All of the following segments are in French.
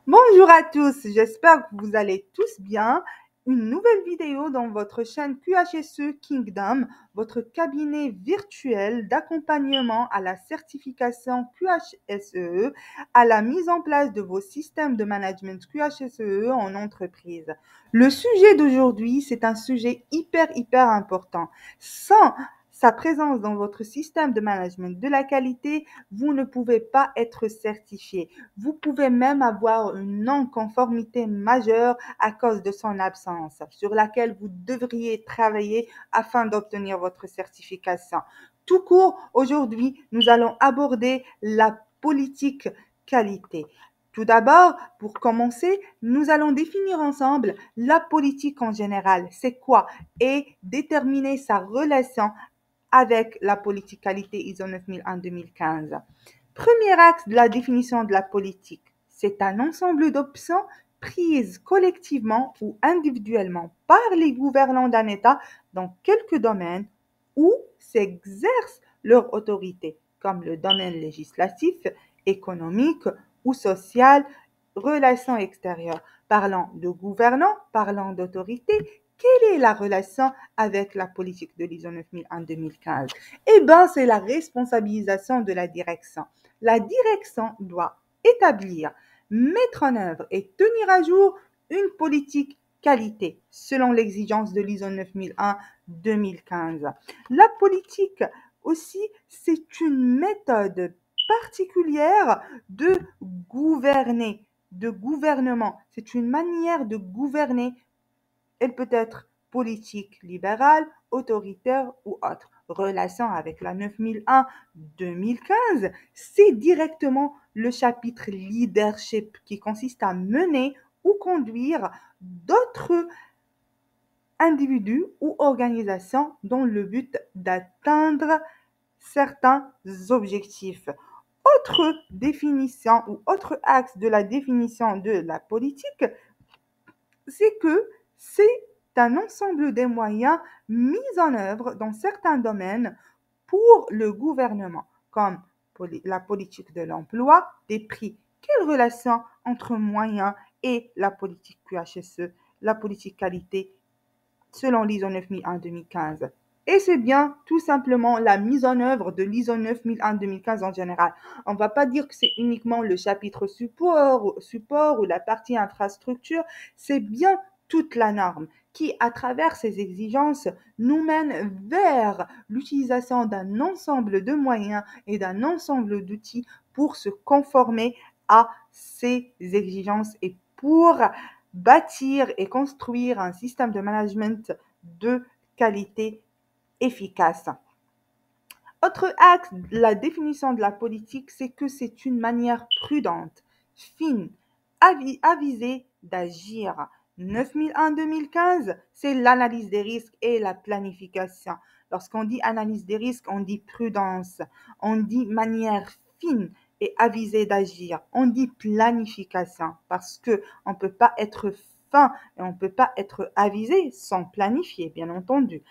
Bonjour à tous, j'espère que vous allez tous bien. Une nouvelle vidéo dans votre chaîne QHSE Kingdom, votre cabinet virtuel d'accompagnement à la certification QHSE, à la mise en place de vos systèmes de management QHSE en entreprise. Le sujet d'aujourd'hui, c'est un sujet hyper important. Sans sa présence dans votre système de management de la qualité, vous ne pouvez pas être certifié. Vous pouvez même avoir une non-conformité majeure à cause de son absence, sur laquelle vous devriez travailler afin d'obtenir votre certification. Tout court, aujourd'hui, nous allons aborder la politique qualité. Tout d'abord, pour commencer, nous allons définir ensemble la politique en général. C'est quoi? Et déterminer sa relation avec la politique qualité ISO 9001-2015. Premier axe de la définition de la politique, c'est un ensemble d'options prises collectivement ou individuellement par les gouvernants d'un État dans quelques domaines où s'exerce leur autorité, comme le domaine législatif, économique ou social, relations extérieures. Parlant de gouvernants, parlant d'autorité, quelle est la relation avec la politique de l'ISO 9001-2015? Eh bien, c'est la responsabilisation de la direction. La direction doit établir, mettre en œuvre et tenir à jour une politique qualité selon l'exigence de l'ISO 9001-2015. La politique aussi, c'est une méthode particulière de gouverner, de gouvernement. C'est une manière de gouverner. Elle peut être politique, libérale, autoritaire ou autre. Relation avec la 9001-2015, c'est directement le chapitre leadership qui consiste à mener ou conduire d'autres individus ou organisations dans le but d'atteindre certains objectifs. Autre définition ou autre axe de la définition de la politique, c'est que c'est un ensemble des moyens mis en œuvre dans certains domaines pour le gouvernement, comme la politique de l'emploi, des prix. Quelle relation entre moyens et la politique QHSE, la politique qualité selon l'ISO 9001-2015? Et c'est bien tout simplement la mise en œuvre de l'ISO 9001-2015 en général. On ne va pas dire que c'est uniquement le chapitre support ou la partie infrastructure, c'est bien toute la norme qui, à travers ces exigences, nous mène vers l'utilisation d'un ensemble de moyens et d'un ensemble d'outils pour se conformer à ces exigences et pour bâtir et construire un système de management de qualité efficace. Autre axe de la définition de la politique, c'est que c'est une manière prudente, fine, avisée d'agir. 9001-2015, c'est l'analyse des risques et la planification. Lorsqu'on dit analyse des risques, on dit prudence, on dit manière fine et avisée d'agir, on dit planification parce que on ne peut pas être fin et on ne peut pas être avisé sans planifier, bien entendu.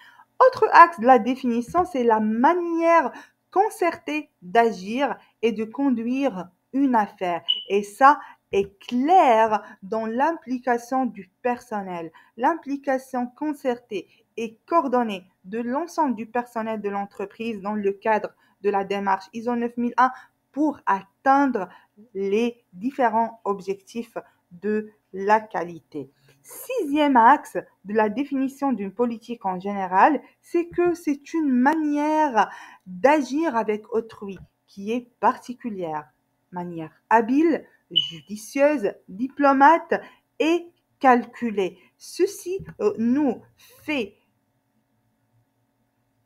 Autre axe de la définition, c'est la manière concertée d'agir et de conduire une affaire. Et ça est clair dans l'implication du personnel. L'implication concertée et coordonnée de l'ensemble du personnel de l'entreprise dans le cadre de la démarche ISO 9001 pour atteindre les différents objectifs de la qualité. Sixième axe de la définition d'une politique en général, c'est que c'est une manière d'agir avec autrui qui est particulière, manière habile, judicieuse, diplomate et calculée. Ceci nous fait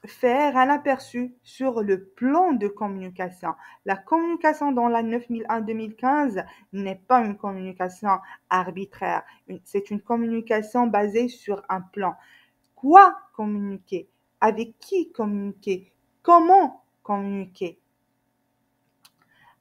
faire un aperçu sur le plan de communication. La communication dans la 9001-2015 n'est pas une communication arbitraire, c'est une communication basée sur un plan. Quoi communiquer? Avec qui communiquer? Comment communiquer?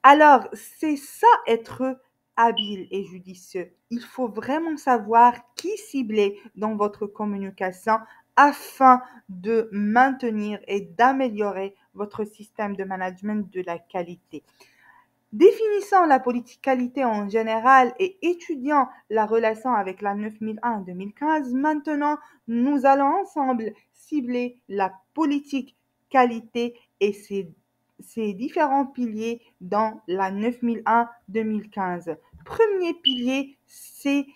Alors, c'est ça être habile et judicieux. Il faut vraiment savoir qui cibler dans votre communication afin de maintenir et d'améliorer votre système de management de la qualité. Définissant la politique qualité en général et étudiant la relation avec la 9001-2015, maintenant nous allons ensemble cibler la politique qualité et ses différents piliers dans la 9001-2015. Premier pilier, c'est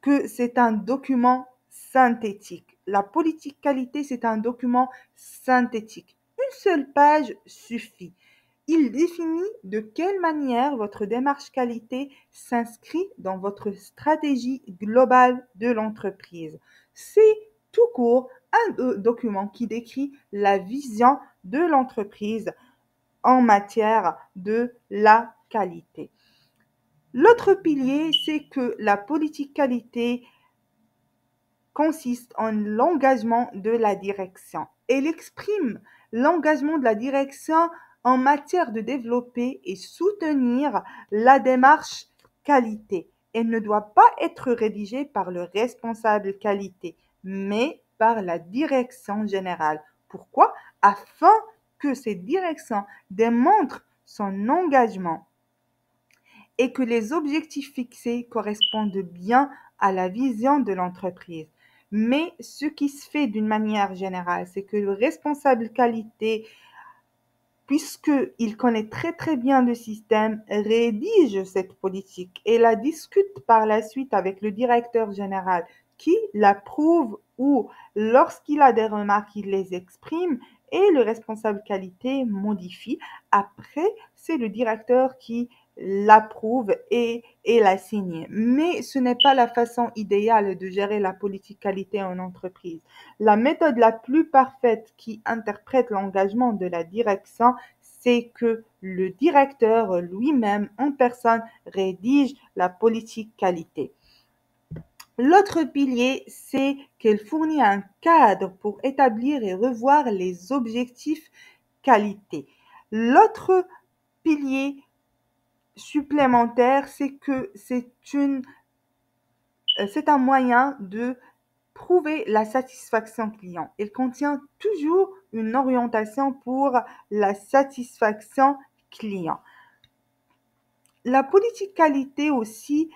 que c'est un document synthétique. La politique qualité, c'est un document synthétique. Une seule page suffit. Il définit de quelle manière votre démarche qualité s'inscrit dans votre stratégie globale de l'entreprise. C'est tout court un document qui décrit la vision de l'entreprise en matière de la qualité. L'autre pilier, c'est que la politique qualité consiste en l'engagement de la direction. Elle exprime l'engagement de la direction en matière de développer et soutenir la démarche qualité. Elle ne doit pas être rédigée par le responsable qualité, mais par la direction générale. Pourquoi? Afin que cette direction démontre son engagement et que les objectifs fixés correspondent bien à la vision de l'entreprise. Mais ce qui se fait d'une manière générale, c'est que le responsable qualité, puisqu'il connaît très très bien le système, rédige cette politique et la discute par la suite avec le directeur général qui l'approuve ou lorsqu'il a des remarques, il les exprime et le responsable qualité modifie. Après, c'est le directeur qui l'approuve et la signe. Mais ce n'est pas la façon idéale de gérer la politique qualité en entreprise. La méthode la plus parfaite qui interprète l'engagement de la direction, c'est que le directeur lui-même en personne rédige la politique qualité. L'autre pilier, c'est qu'elle fournit un cadre pour établir et revoir les objectifs qualité. L'autre pilier supplémentaire, c'est que c'est un moyen de prouver la satisfaction client. Il contient toujours une orientation pour la satisfaction client. La politique qualité aussi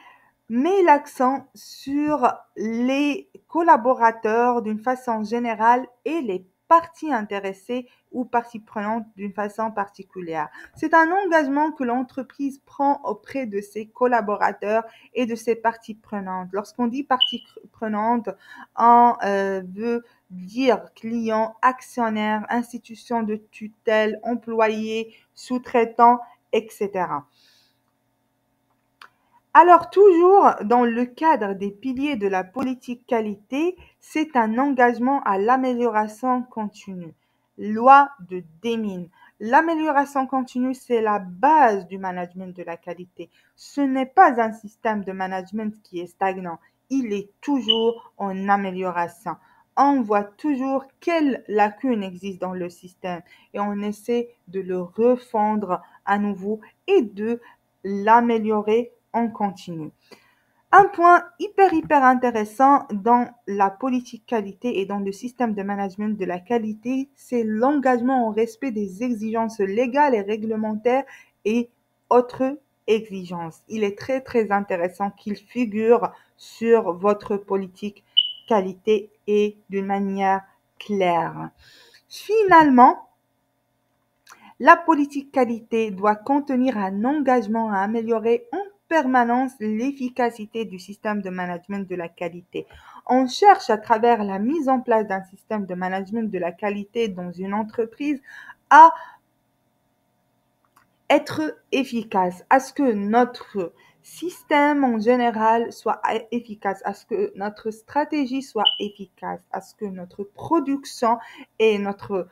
met l'accent sur les collaborateurs d'une façon générale et les parties intéressées ou parties prenantes d'une façon particulière. C'est un engagement que l'entreprise prend auprès de ses collaborateurs et de ses parties prenantes. Lorsqu'on dit parties prenantes, on veut dire clients, actionnaires, institutions de tutelle, employés, sous-traitants, etc. Alors, toujours dans le cadre des piliers de la politique qualité, c'est un engagement à l'amélioration continue. Loi de Deming. L'amélioration continue, c'est la base du management de la qualité. Ce n'est pas un système de management qui est stagnant. Il est toujours en amélioration. On voit toujours quelles lacunes existent dans le système et on essaie de le refondre à nouveau et de l'améliorer en continu. Un point hyper intéressant dans la politique qualité et dans le système de management de la qualité, c'est l'engagement au respect des exigences légales et réglementaires et autres exigences. Il est très intéressant qu'il figure sur votre politique qualité et d'une manière claire. Finalement, la politique qualité doit contenir un engagement à améliorer en permanence l'efficacité du système de management de la qualité. On cherche à travers la mise en place d'un système de management de la qualité dans une entreprise à être efficace, à ce que notre système en général soit efficace, à ce que notre stratégie soit efficace, à ce que notre production et notre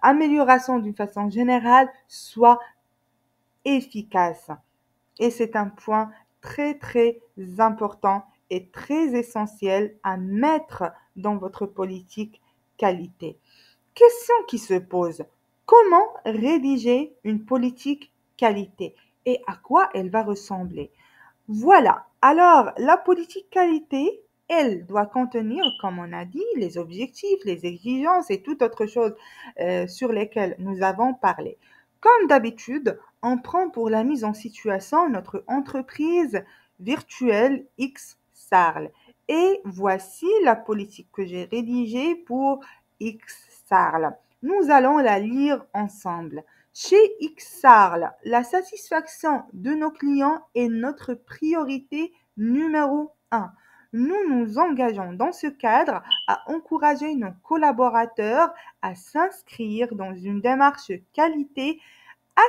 amélioration d'une façon générale soit efficace. Et c'est un point très important et très essentiel à mettre dans votre politique qualité. Question qui se pose: comment rédiger une politique qualité et à quoi elle va ressembler? Voilà, alors la politique qualité, elle doit contenir, comme on a dit, les objectifs, les exigences et toute autre chose sur lesquelles nous avons parlé. Comme d'habitude, on prend pour la mise en situation notre entreprise virtuelle XSARL. Et voici la politique que j'ai rédigée pour XSARL. Nous allons la lire ensemble. Chez XSARL, la satisfaction de nos clients est notre priorité numéro 1. Nous nous engageons dans ce cadre à encourager nos collaborateurs à s'inscrire dans une démarche qualité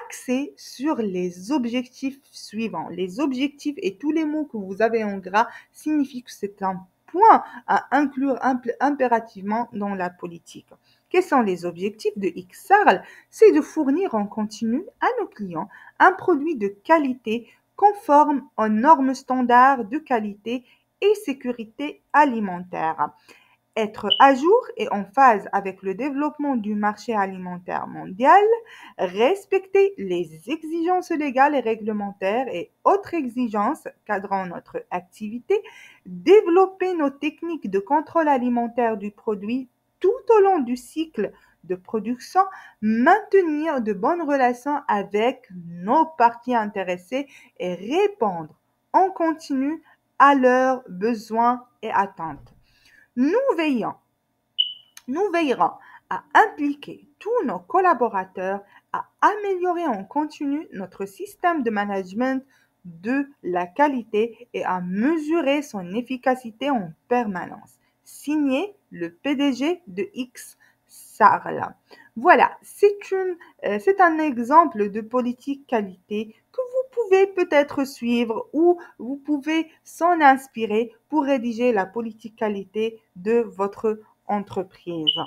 axée sur les objectifs suivants. Les objectifs et tous les mots que vous avez en gras signifient que c'est un point à inclure impérativement dans la politique. Quels sont les objectifs de XSARL? C'est de fournir en continu à nos clients un produit de qualité conforme aux normes standards de qualité et sécurité alimentaire. Être à jour et en phase avec le développement du marché alimentaire mondial, respecter les exigences légales et réglementaires et autres exigences cadrant notre activité, développer nos techniques de contrôle alimentaire du produit tout au long du cycle de production, maintenir de bonnes relations avec nos parties intéressées et répondre en continu à leurs besoins et attentes. Nous veillons Nous veillerons à impliquer tous nos collaborateurs à améliorer en continu notre système de management de la qualité et à mesurer son efficacité en permanence. Signé le PDG de XSARL. Voilà, c'est un exemple de politique qualité que vous pouvez peut-être suivre ou vous pouvez s'en inspirer pour rédiger la politique qualité de votre entreprise.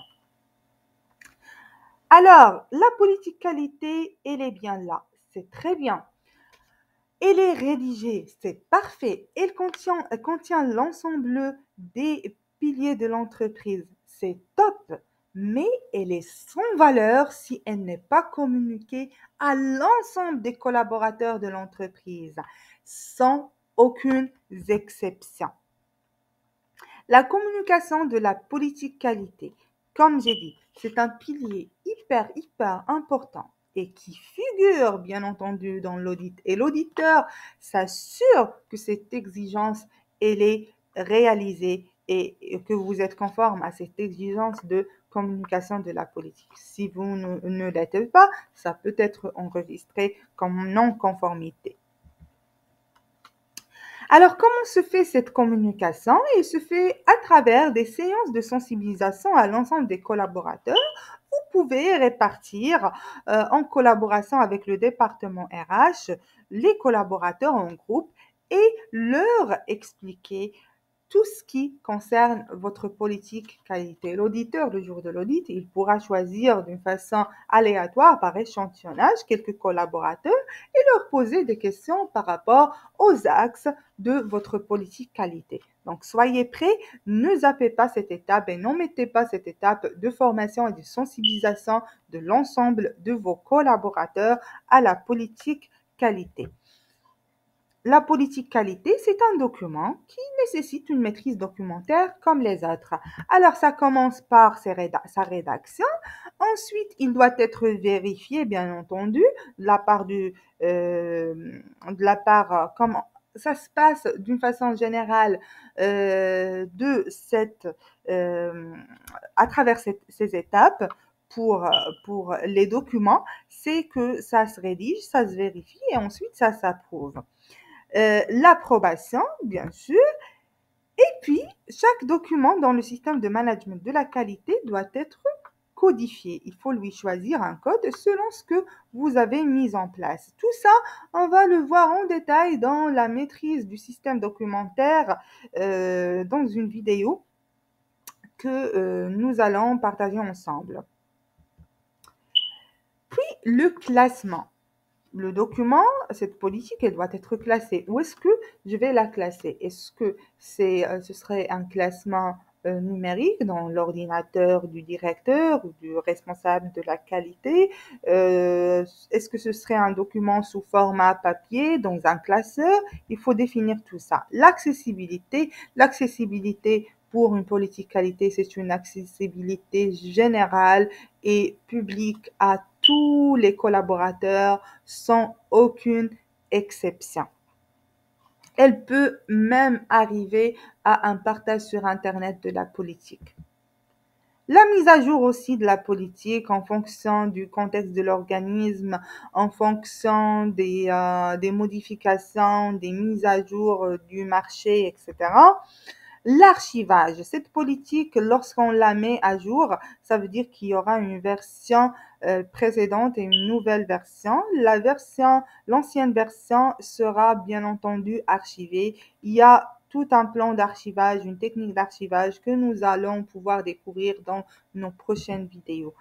Alors, la politique qualité, elle est bien là. C'est très bien. Elle est rédigée, c'est parfait. Elle contient l'ensemble des piliers de l'entreprise. C'est top. Mais elle est sans valeur si elle n'est pas communiquée à l'ensemble des collaborateurs de l'entreprise, sans aucune exception. La communication de la politique qualité, comme j'ai dit, c'est un pilier hyper important et qui figure bien entendu dans l'audit. Et l'auditeur s'assure que cette exigence, elle est réalisée et que vous êtes conforme à cette exigence de communication de la politique. Si vous ne l'êtes pas, ça peut être enregistré comme non-conformité. Alors, comment se fait cette communication? Elle se fait à travers des séances de sensibilisation à l'ensemble des collaborateurs. Vous pouvez répartir en collaboration avec le département RH les collaborateurs en groupe et leur expliquer tout ce qui concerne votre politique qualité. L'auditeur, le jour de l'audit, il pourra choisir d'une façon aléatoire par échantillonnage quelques collaborateurs et leur poser des questions par rapport aux axes de votre politique qualité. Donc, soyez prêts, ne zappez pas cette étape et n'omettez pas cette étape de formation et de sensibilisation de l'ensemble de vos collaborateurs à la politique qualité. La politique qualité, c'est un document qui nécessite une maîtrise documentaire comme les autres. Alors, ça commence par sa rédaction. Ensuite, il doit être vérifié, bien entendu, comment ça se passe d'une façon générale à travers ces étapes pour les documents, c'est que ça se rédige, ça se vérifie et ensuite ça s'approuve. L'approbation, bien sûr, et puis chaque document dans le système de management de la qualité doit être codifié. Il faut lui choisir un code selon ce que vous avez mis en place. Tout ça, on va le voir en détail dans la maîtrise du système documentaire dans une vidéo que nous allons partager ensemble. Puis le classement. Le document, cette politique, elle doit être classée. Où est-ce que je vais la classer? Est-ce que ce serait un classement numérique dans l'ordinateur du directeur ou du responsable de la qualité? Est-ce que ce serait un document sous format papier dans un classeur? Il faut définir tout ça. L'accessibilité pour une politique qualité, c'est une accessibilité générale et publique à tous les collaborateurs sans aucune exception. Elle peut même arriver à un partage sur Internet de la politique. La mise à jour aussi de la politique en fonction du contexte de l'organisme, en fonction des modifications, des mises à jour du marché, etc. L'archivage, cette politique, lorsqu'on la met à jour, ça veut dire qu'il y aura une version précédente et une nouvelle version. L'ancienne version sera bien entendu archivée. Il y a tout un plan d'archivage, une technique d'archivage que nous allons pouvoir découvrir dans nos prochaines vidéos.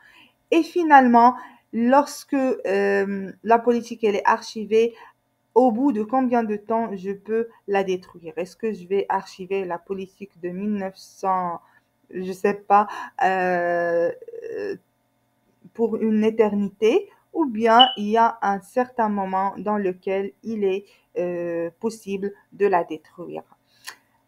Et finalement, lorsque la politique elle est archivée, au bout de combien de temps je peux la détruire? Est-ce que je vais archiver la politique de 1900, je sais pas, pour une éternité, ou bien il y a un certain moment dans lequel il est possible de la détruire?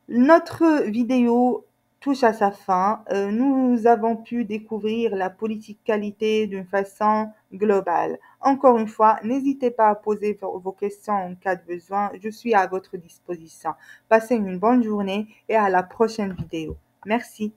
Notre vidéo touche à sa fin. Nous avons pu découvrir la politique qualité d'une façon globale. Encore une fois, n'hésitez pas à poser vos questions en cas de besoin. Je suis à votre disposition. Passez une bonne journée et à la prochaine vidéo. Merci.